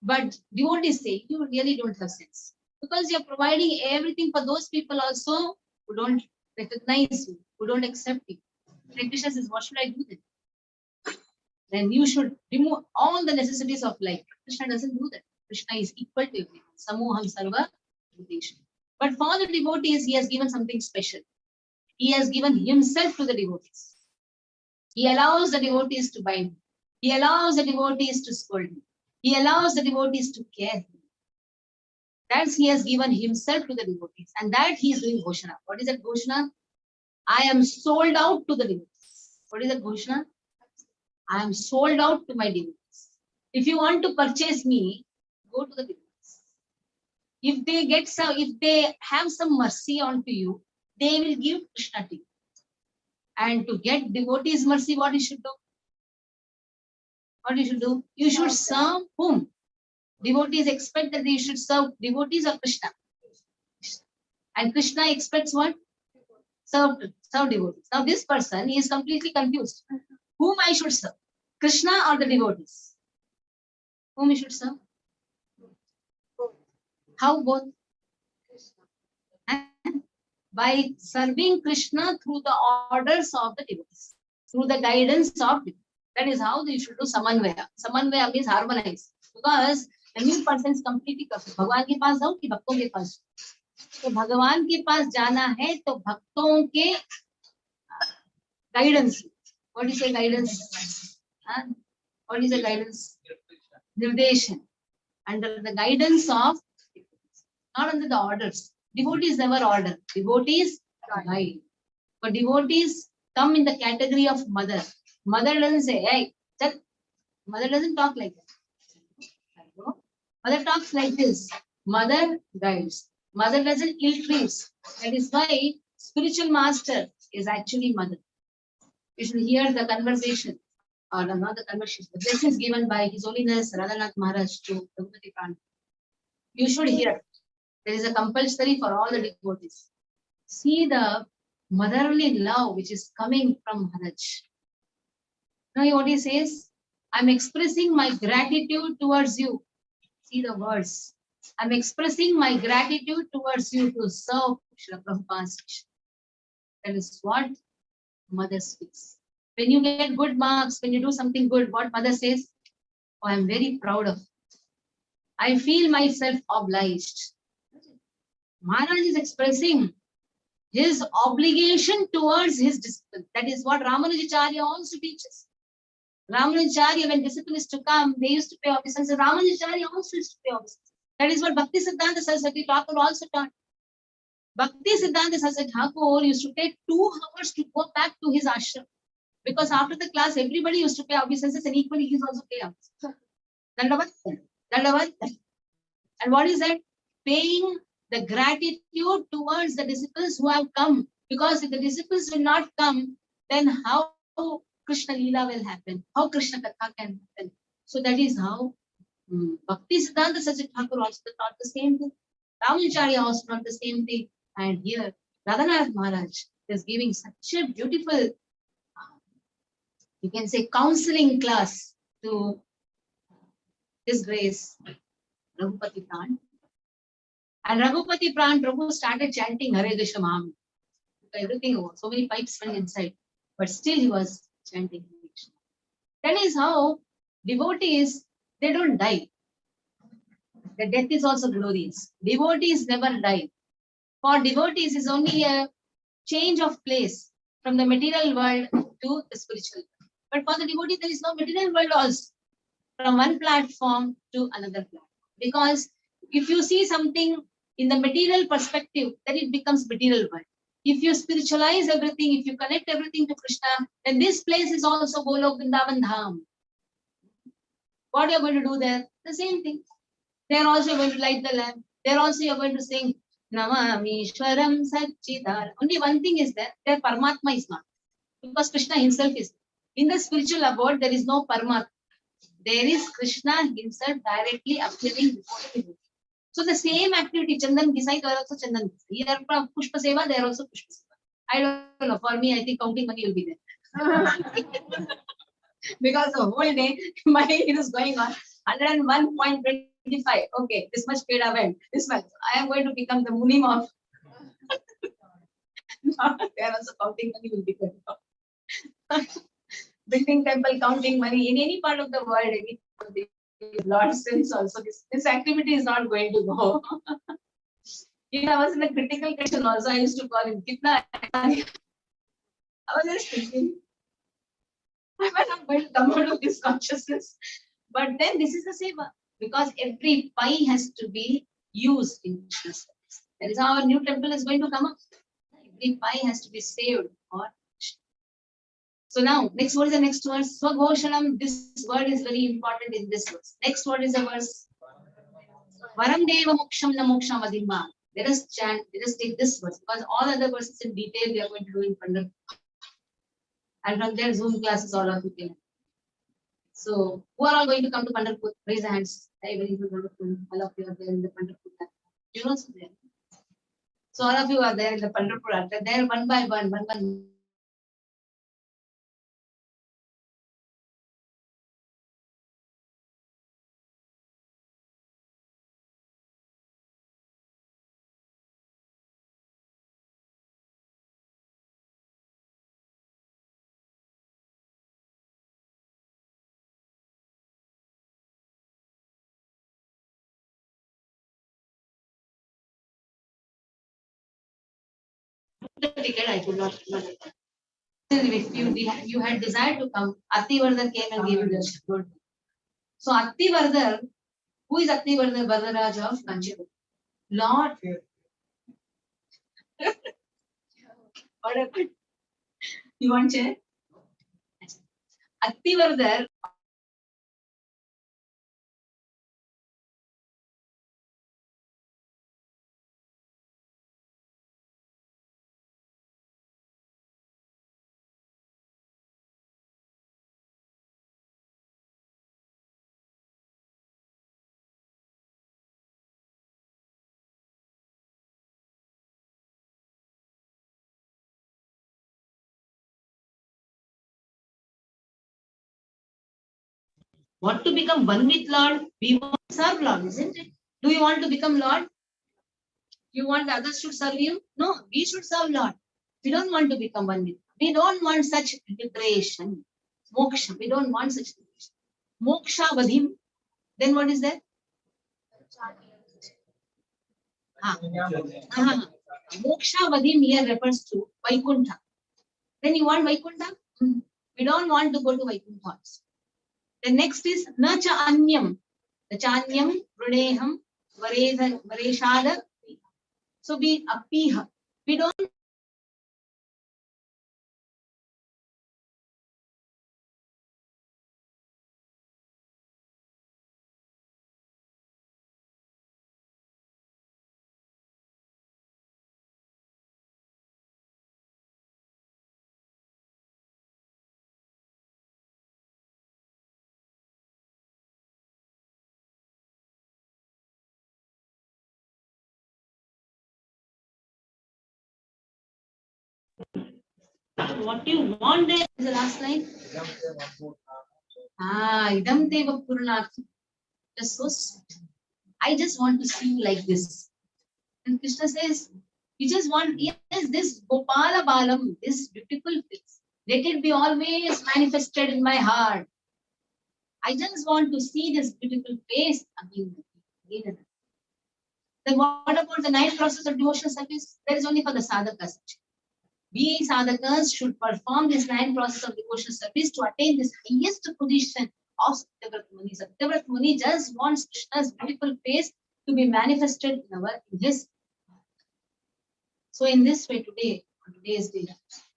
But devotees say, you really don't have sense. Because you're providing everything for those people also who don't recognize you, who don't accept you. Then Krishna says, what should I do then? Then you should remove all the necessities of life. Krishna doesn't do that. Krishna is equal to everyone. Samoham sarva bhuteshu. But for the devotees, he has given something special. He has given himself to the devotees. He allows the devotees to bind. He allows the devotees to scold him. He allows the devotees to care him. That's he has given himself to the devotees. And that he is doing Ghoshana. What is that Ghoshana? I am sold out to the devotees. What is that Ghoshana? I am sold out to my devotees. If you want to purchase me, go to the devotees. If they have some mercy onto you, they will give Krishna to you. And to get devotees' mercy, what you should do? What you should do? You should serve whom? Devotees expect that they should serve devotees or Krishna. And Krishna expects what? Serve devotees. Now this person is completely confused. Whom I should serve? Krishna or the devotees? Whom you should serve? How both? By serving Krishna through the orders of the devotees, through the guidance of devotees. That is how you should do samanvaya. Samanvaya means harmonize. Because the new person is completely confused. भगवान के पास जाओ कि भक्तों के पास? तो भगवान के पास जाना है तो भक्तों के guidance. What is the guidance? What is the guidance? Nirdeshan. Under the guidance of, not under the orders. Devotees never order. Devotees guide. But devotees come in the category of mother. Mother doesn't say, hey, chal. Mother doesn't talk like that. Mother talks like this. Mother guides. Mother doesn't ill-treats. That is why spiritual master is actually mother. You should hear the conversation, or not the conversation, the blessings given by His Holiness Radhanath Maharaj to Ragupati Pran. You should hear. There is a compulsory for all the devotees. See the motherly love which is coming from Maharaj. Now what he says, I'm expressing my gratitude towards you. See the words. I'm expressing my gratitude towards you to serve Srila Prabhupada's mission. That is what mother speaks. When you get good marks, when you do something good, what mother says? Oh, I'm very proud of you. I feel myself obliged. Maharaj is expressing his obligation towards his discipline. That is what Ramanujacharya also teaches. Ramanujacharya, when discipline is to come, they used to pay obeisance. Ramanujacharya also used to pay obeisance. That is what Bhakti Siddhanta Saraswati Thakur also taught. Bhakti Siddhanta Saraswati Thakur used to take 2 hours to go back to his ashram. Because after the class, everybody used to pay obeisances and equally he is also pay obeisances. Dandavat, Dandavat. And what is that? Paying the gratitude towards the disciples who have come. Because if the disciples will not come, then how Krishna Leela will happen? How Krishna Katha can happen? So that is how Bhakti Siddhanta Saraswati Thakur also taught the same thing. Ramanujacharya also taught the same thing. And here, Radhanath Maharaj is giving such a beautiful, you can say, counseling class to His Grace, Raghupati Pran. And Raghupati Pran Prabhu started chanting Hare Krishna Mahamudra. Everything over. So many pipes went inside. But still he was chanting Hare Krishna. That is how devotees, they don't die. The death is also glorious. Devotees never die. For devotees is only a change of place from the material world to the spiritual world. But for the devotee, there is no material world also. from one platform to another platform. Because if you see something in the material perspective, then it becomes material world. If you spiritualize everything, if you connect everything to Krishna, then this place is also Golok Vrindavan Dham. What are you going to do there? The same thing. They are also going to light the lamp. There also you are going to sing Namamishwaram Satchidar. Only one thing is there Paramatma is not. Because Krishna himself is. In the spiritual abode, there is no Paramatma. There is Krishna himself directly appearing before the devotee. So the same activity, Chandan Gisai, there also Chandan Gisai. Here Pushpa Seva, there also Pushpa Seva. I don't know. For me, I think counting money will be there. Because the whole day, money is going on. 101.25. Okay, this much paid away. This much. I am going to become the Munim of. There also counting money will be good. Building temple, counting money in any part of the world, any Lord sense also. This activity is not going to go. If I was in a critical condition also, I used to call him Kitna. I was just thinking, I'm not going to come out of this consciousness. But then this is the seva. Because every pie has to be used in Krishna's service. That is how our new temple is going to come up. Every pie has to be saved for Krishna. So now, next word is the next verse. Swagoshanam, this word is very important in this verse. Next word is the verse. Varam deva moksham na moksham adimma. Let us chant, let us take this verse. Because all other verses in detail we are going to do in Pandharpur. And from there, Zoom classes all are taken. So, who are all going to come to Pandharpur? Raise the hands. I will include all of you are there in the Pandharpur. You know, so there. So all of you are there in the Pandharpur. There one by one. The ticket I could not. If you had desired to come, Attivardhan came and gave you the good. So Attivardhan, who is Attivardhan Vardharaj of Kanchipur? Lord. What happened? You want chair? Attivardhan. Want to become one with Lord? We want to serve Lord, isn't it? Do you want to become Lord? You want the others should serve you? No, we should serve Lord. We don't want to become one with. We don't want such liberation. Moksha. We don't want such liberation. Moksha vadhim. Then what is that? Moksha vadhim here refers to Vaikuntha. Then you want Vaikuntha? We don't want to go to Vaikuntha. The next is Nacha Anyam. Nachanyam, Bruneham, Vareshada. So be Apiha. We don't. What you want there is the last line. Idam Deva Purnarthi. Just so sweet. I just want to see you like this. And Krishna says, you just want, yes, this Gopala Balam, this beautiful face. Let it be always manifested in my heart. I just want to see this beautiful face again. Then what about the ninth process of devotional service? That is only for the sadhakas. We sadhakas should perform this 9 process of devotional service to attain this highest position of Satyavrat Muni. Satyavrat Muni just wants Krishna's beautiful face to be manifested in his. So in this way today, on today's day,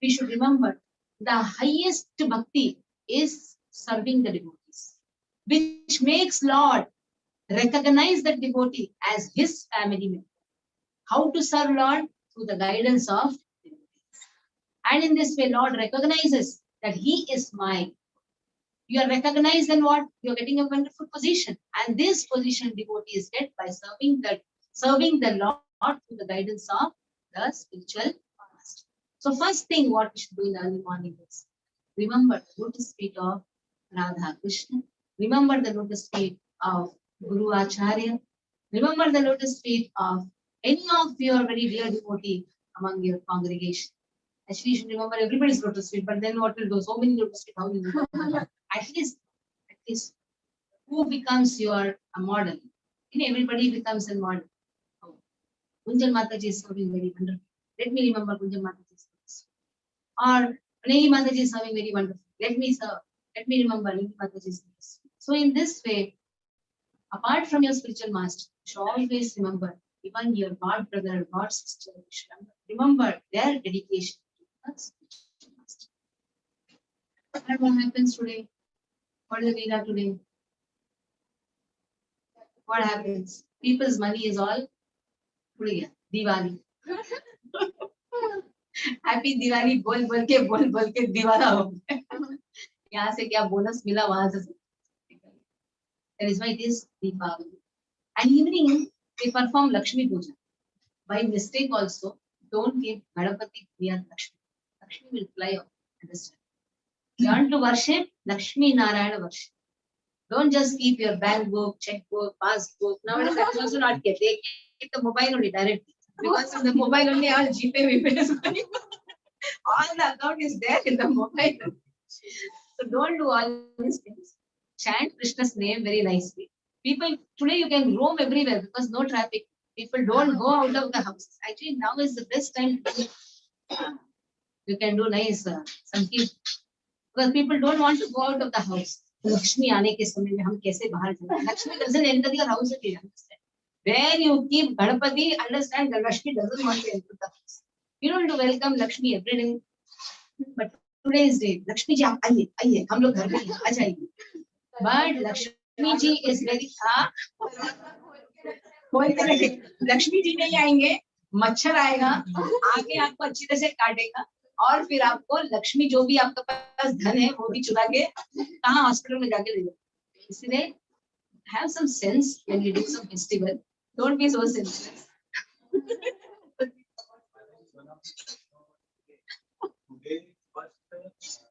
we should remember the highest bhakti is serving the devotees, which makes Lord recognize that devotee as his family member. How to serve Lord? Through the guidance of devotees. And in this way, Lord recognizes that he is my. You are recognized, and what? You are getting a wonderful position. And this position devotees get by serving the Lord through the guidance of the spiritual master. So first thing what we should do in the early morning is remember the lotus feet of Radha Krishna. Remember the lotus feet of Guru Acharya. Remember the lotus feet of any of your very dear devotee among your congregation. Actually, you should remember everybody's lotus feet, but then what will do? So many lotus feet, how will you do? At least, who becomes your model? Everybody becomes a model. Oh, Gunjal Mataji is serving very wonderful. Let me remember Gunjal Mataji's lotus. Or Nehi Mataji is serving very wonderful. Let me remember Nehi Mataji's lotus. So in this way, apart from your spiritual master, you should always remember even your God brother or God sister. You should remember their dedication to the spiritual master. And what happens today? What is the Veera today? What happens? People's money is all Diwali. Happy Diwali बोल के दीवाना हो गए. यहाँ से क्या bonus मिला वहां से. That is why it is Deepavali. And evening we perform Lakshmi Puja. By mistake also, don't give Ganapati near Lakshmi. Lakshmi will fly off. Understand? Learn to worship Lakshmi Narayana worship. Don't just keep your bank book, checkbook, passbook. Nowadays, that is also not kept. They keep the mobile only directly. Because in the mobile only, all GPay is money. All the account is there in the mobile. So don't do all these things. Chant Krishna's name very nicely. People, today you can roam everywhere because no traffic. People don't go out of the house. Actually, now is the best time to do. You can do nice some keep. Because people don't want to go out of the house. Lakshmi आने के समय में हम कैसे बाहर जाएं? Lakshmi doesn't enter your house again. Understand? When you keep Ganapati, understand that Lakshmi doesn't want to enter the house. You don't have to welcome Lakshmi every day. But today's day, Lakshmi ji आप आइए, हम लोग घर पे आ जाइए. But Lakshmi ji is very Lakshmi ji नहीं आएंगे, मच्छर आएगा, आके आपको अच्छी तरह से काटेगा और फिर आपको लक्ष्मी जो भी आपके पास धन है वो भी चुरा के कहाँ हॉस्पिटल में जाके ले जाए. इसलिए have some sense when you do some festival. Don't be so senseless. Today, first,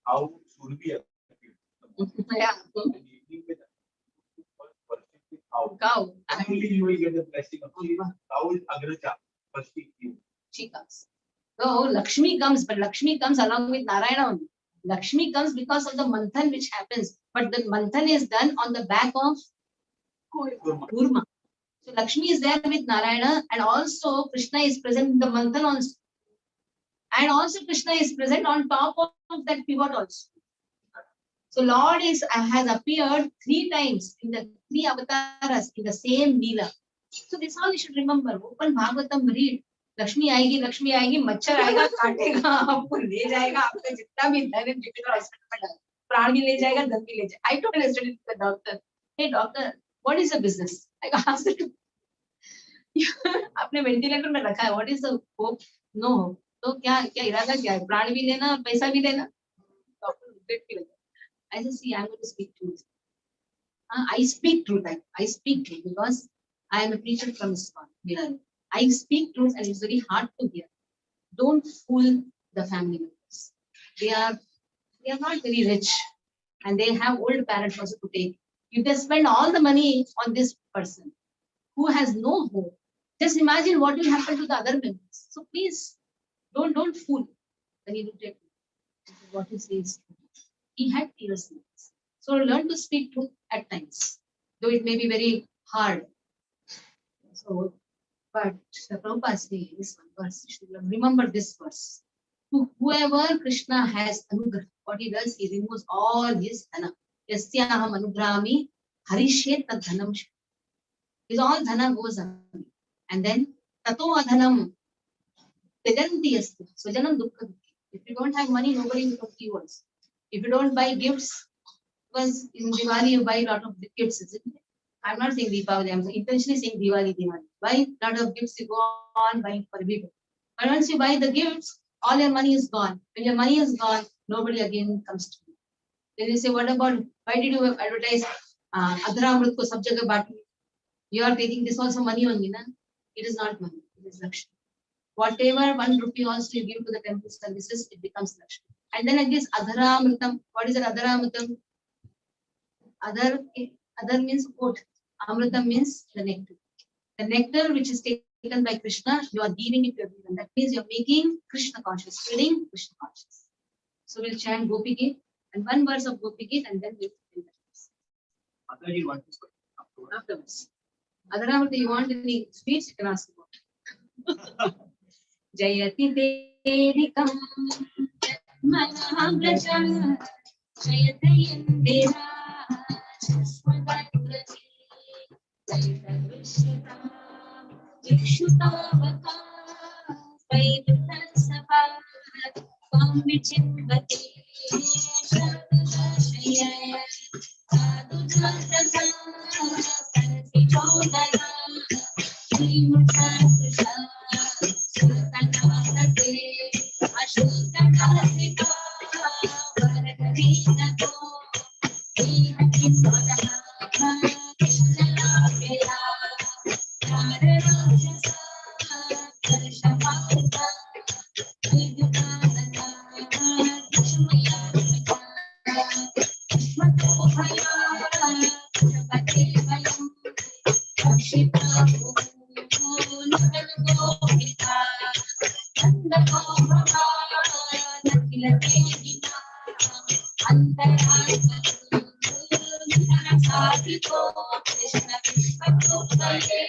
how should we appear? Yeah. Cow. Only you will get the blessing of the cow is Agraja. First, She comes. So Lakshmi comes, but Lakshmi comes along with Narayana only. Lakshmi comes because of the manthan which happens, but the manthan is done on the back of Kurma. So Lakshmi is there with Narayana, and also Krishna is present in the manthan also. And also Krishna is present on top of that pivot also. So Lord has appeared 3 times in the 3 avatars in the same Leela. So this all you should remember. Open Bhagavatam, read. Lakshmi आएगी, मच्छर आएगा, काटेगा, आपको ले जाएगा, आपका जितना भी धन है मेडिकल हॉस्पिटल में प्राण भी ले जाएगा, धन भी ले जाएगा. I told yesterday to the doctor, hey doctor, what is the business? I asked him, आपने वेंटिलेटर में रखा है, what is the hope? No hope. तो क्या इरादा क्या है? प्राण भी लेना, पैसा भी लेना. Doctor, I just see, I'm going to speak truth. I speak truth. I speak truth because I am a preacher from ISKCON. I speak truth and it's very hard to hear. Don't fool the family members. They are not very rich and they have old parents also to take. You can spend all the money on this person who has no hope. Just imagine what will happen to the other members. So please don't fool when you look at what he says. He had tears. So learn to speak truth at times, though it may be very hard. So, but the Prabhupada says this one verse, you should remember this verse. Whoever Krishna has anugrah, what he does, he removes all his dhana. Yasyaham anugrami harishet tad dhanam. Is all dhana goes away. And then tato adhanam tejanti asti. So janam dukkha. If you don't have money, nobody will come to you also. If you don't buy gifts, because in Diwali you buy a lot of gifts, isn't it? I'm not saying Deepavali, I'm intentionally saying Diwali. Buy a lot of gifts, you go on buying for people. But once you buy the gifts, all your money is gone. When your money is gone, nobody again comes to you. Then you say, what about, why did you advertise Adhara Amrit ko sab jagah baati? You are taking this also money only, na? It is not money, it is Lakshmi. Whatever 1 rupee also you give to the temple services, it becomes Lakshmi. And then like this Adhara Amritam, what is that Adhara Amritam? Other means goat. Amritam means the nectar. The nectar which is taken by Krishna, you are giving it to everyone. That means you are making Krishna conscious, spreading Krishna conscious. So we'll chant Gopi Git and 1 verse of Gopi Git and then we'll do that. Other you want to say Afterwards. Adharamurti, you want any speech? You can ask about. Jayati Dedikam Manamrajam Jayati Indira Jaswadagrati Jayata Vishwata Vikshutavaka Vaidunasava Kamvichimbati Shradashaya Sadhujatasa Sarati Chodaya Srimutsakrishna Sultanavate Ashutadharika Varadharinato Dehakitvadaha Krishnalabhya Dhararajasa Darshavarta Vidyukadana Krishmayarvita Krishmatohaya Prabhate Vayam Akshita Nandagopita Nandagopava Nakilakegita Antarayana Sadhiko Krishna Vishwatopaye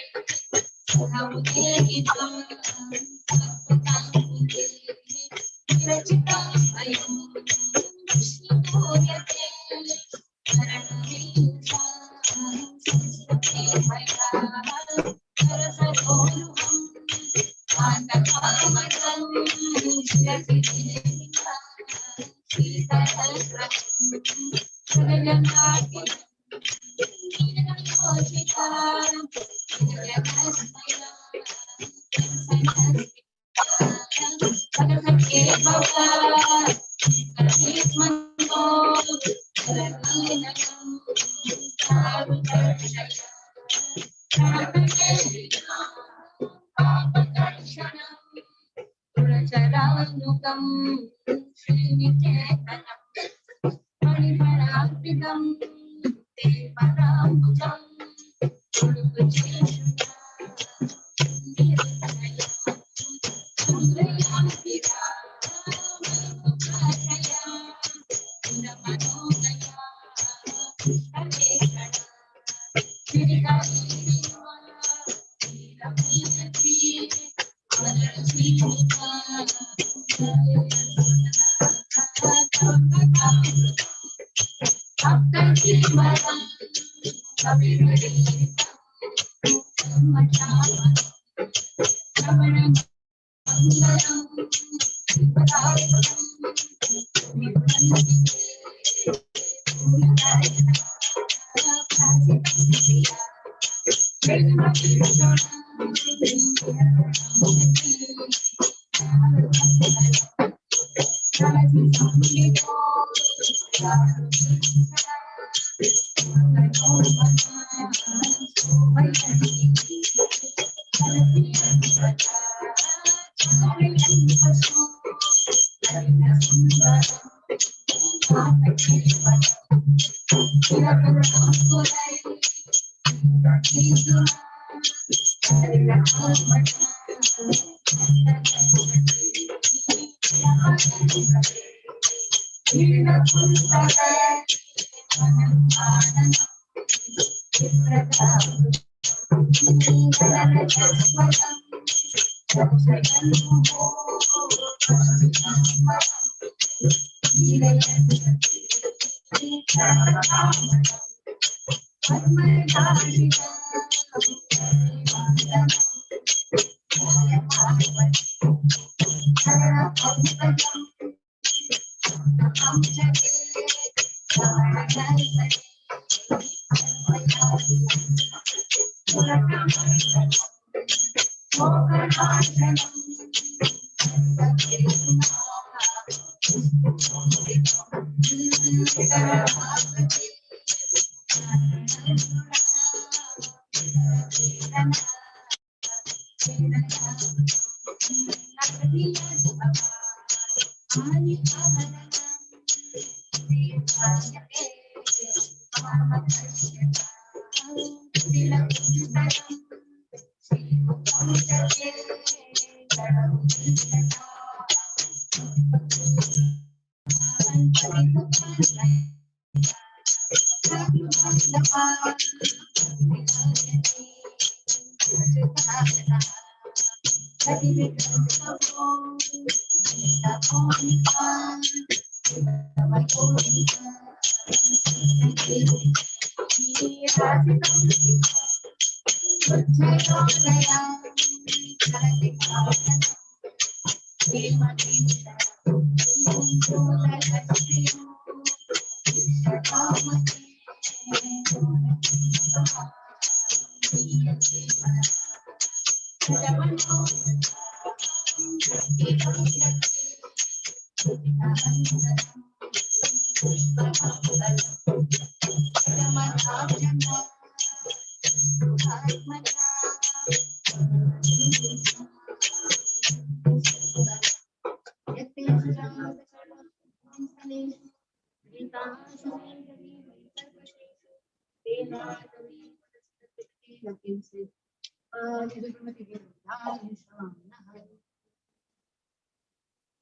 Sahamudegita Sattvatambude Virachita Ayam Vishnudoyate Karanavimsa Samskriti Maya Sarasaroruham Antakamatam Shirasiddhika Sritarasram Jagannath Charanukam Sriniketanam Pariparapitam Te Paramujam Urupacheshana Nirvaya Samrayapita Vapakaya Uramanodaya Avekana Sirikariva Siramayati Vadarasita Aptajivaram Kaviraritam Machavam Shravanam Mangalam Vipadavam Vipranamite Purnadayana Prasiddhya Jagamakishana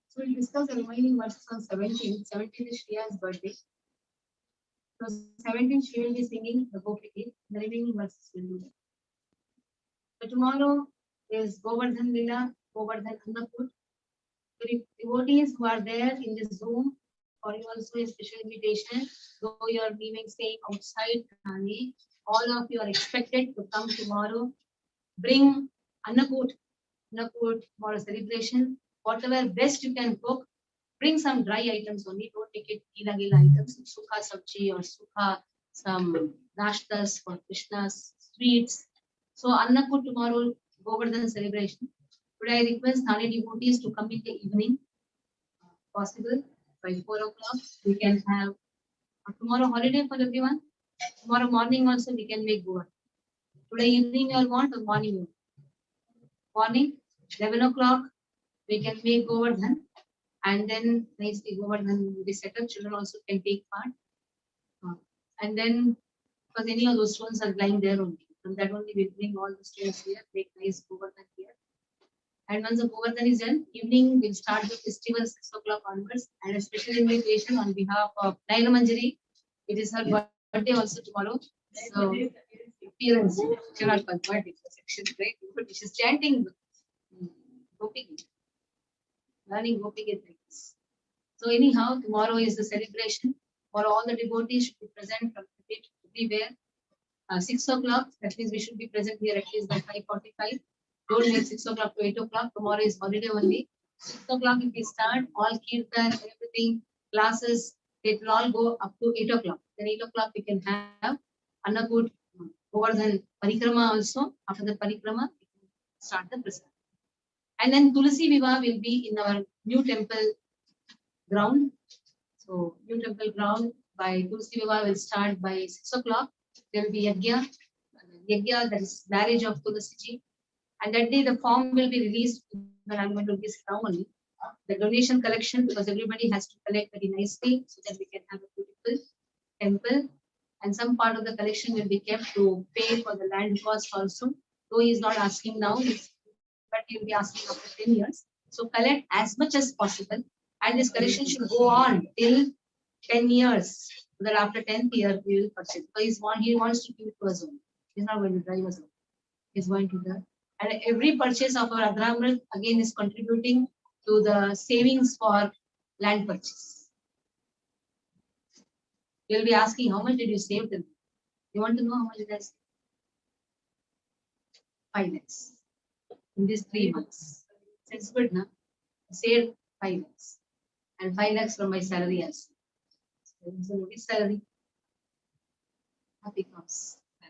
So we'll discuss the remaining verses on 17. 17 is Shriya's birthday. So 17 she will be singing the Gopi Gita. The remaining verses will do that. So tomorrow is Govardhan Lila, Govardhan Annaput. The devotees who are there in this room, for you also a special invitation. Though you are leaving, staying outside Thane, all of you are expected to come tomorrow. Bring Annaput, Annaput for a celebration. Whatever best you can cook, bring some dry items only. Don't take it gila items, sukha sabji or sukha, some nashtas for Krishna's sweets. So Annaput tomorrow, Govardhan celebration. Today I request Thane devotees to come in the evening, possible by 4 o'clock. We can have tomorrow holiday for everyone. Tomorrow morning also we can make Goa. Today evening you all want or morning? You want? Morning, 11 o'clock, we can make Govardhan and then nicely Govardhan will be set up. Children also can take part. And then, because any of those stones are lying there only. From that only we bring all the stones here, make nice Govardhan here. And once the Govardhan is done, evening we'll start the festival 6 o'clock onwards. And a special invitation on behalf of Naina Manjari. It is her birthday also tomorrow. So, appearance, cannot birthday section, right? But she's chanting Gopi Gita, learning Gopi Gita like this. So, anyhow, tomorrow is the celebration. For all the devotees should be present from everywhere. 6 o'clock, that means we should be present here at least by 5:45. Don't wait 6 o'clock to 8 o'clock. Tomorrow is holiday only. 6 o'clock if we start, all kirtan, everything, classes, it will all go up to 8 o'clock. Then 8 o'clock we can have Annaput, Govardhan Parikrama also. After the Parikrama, we can start the prasad. And then Tulasi Viva will be in our new temple ground. So new temple ground by Tulasi Viva will start by 6 o'clock. There will be Yagya, that is marriage of Tulasi Ji. And that day the form will be released when I'm going to this now only. The donation collection, because everybody has to collect very nicely so that we can have a beautiful temple. And some part of the collection will be kept to pay for the land cost also. Though he is not asking now, but he will be asking after 10 years. So collect as much as possible. And this collection should go on till 10 years. So that after 10th year, we will purchase. So he wants to give it to us only. He's not going to drive us home. He's going to the. And every purchase of our Adramral again is contributing to the savings for land purchase. You'll be asking, how much did you save them? You want to know how much did I save? 5 lakhs in these 3 months. So it's good, na? I saved 5 lakhs and 5 lakhs from my salary as well. So which salary? Happy comes. I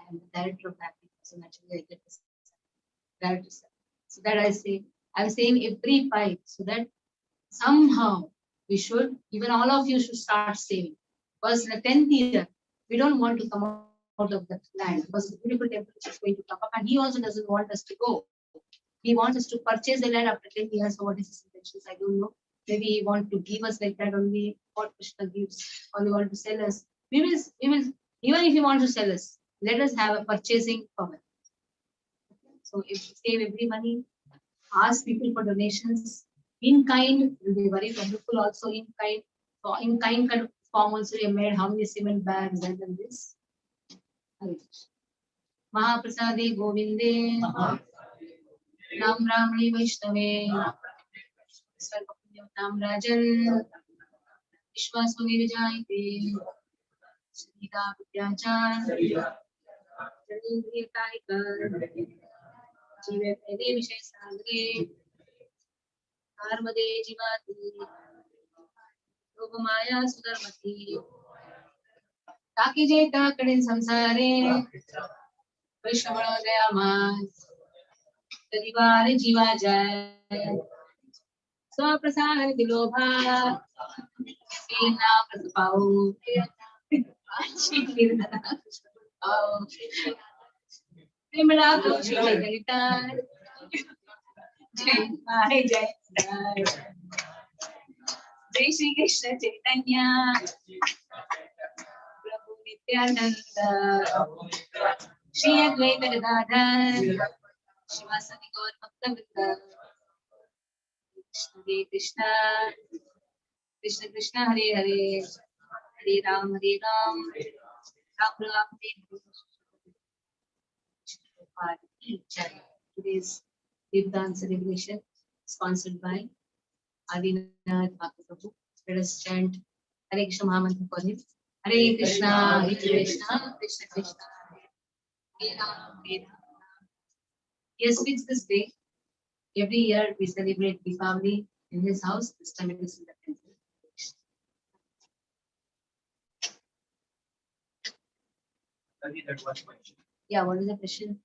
am the director of Happy, so naturally I get this director salary. So that I say, I'm saying every 5, so that somehow we should, even all of you should start saving. Because in the 10th year, we don't want to come out of that land because the beautiful temple is going to come up, and he also doesn't want us to go. He wants us to purchase the land after 10 years. So what is his intentions? I don't know. Maybe he want to give us like that only what Krishna gives, or he want to sell us. We will, even if he wants to sell us, let us have a purchasing power. So if we save every money, ask people for donations in kind, will be very wonderful also in kind. So in kind form also we have made how many cement bags and then this. Mahaprasade Govinde Nam Brahmani Vaishnave Sarvapunyam Rajan Vishwaswami Vijayate Srida Vidyachar Janindriya Taikar Jive Pede Vishay Sagre Narmade Jivati Maya Sudarmati Taki Jeta Kadin Samsare Vaishnavadayama Tadivar Jiva Jai Swaprasad Dilobha Sena Prasapau Vimala Kaushi Jaganita Jai Jai Jai Jai Shri Krishna Chaitanya Prabhu Nityananda Shri Advaita Gadadhar Shivasani Gaur Bhakta Hare Krishna Krishna Krishna Hare Hare Hare Ram Ram Ram Ram Today's Deepdan celebration sponsored by Adinath Mahaprabhu. Let us chant Hare Krishna Mahamantra for him. Hare Krishna Krishna Krishna Hare Ram Hare Ram. Yes, fix this day. Every year we celebrate Deepavali in his house. This time it is in the temple. That was question. Yeah, what is the question?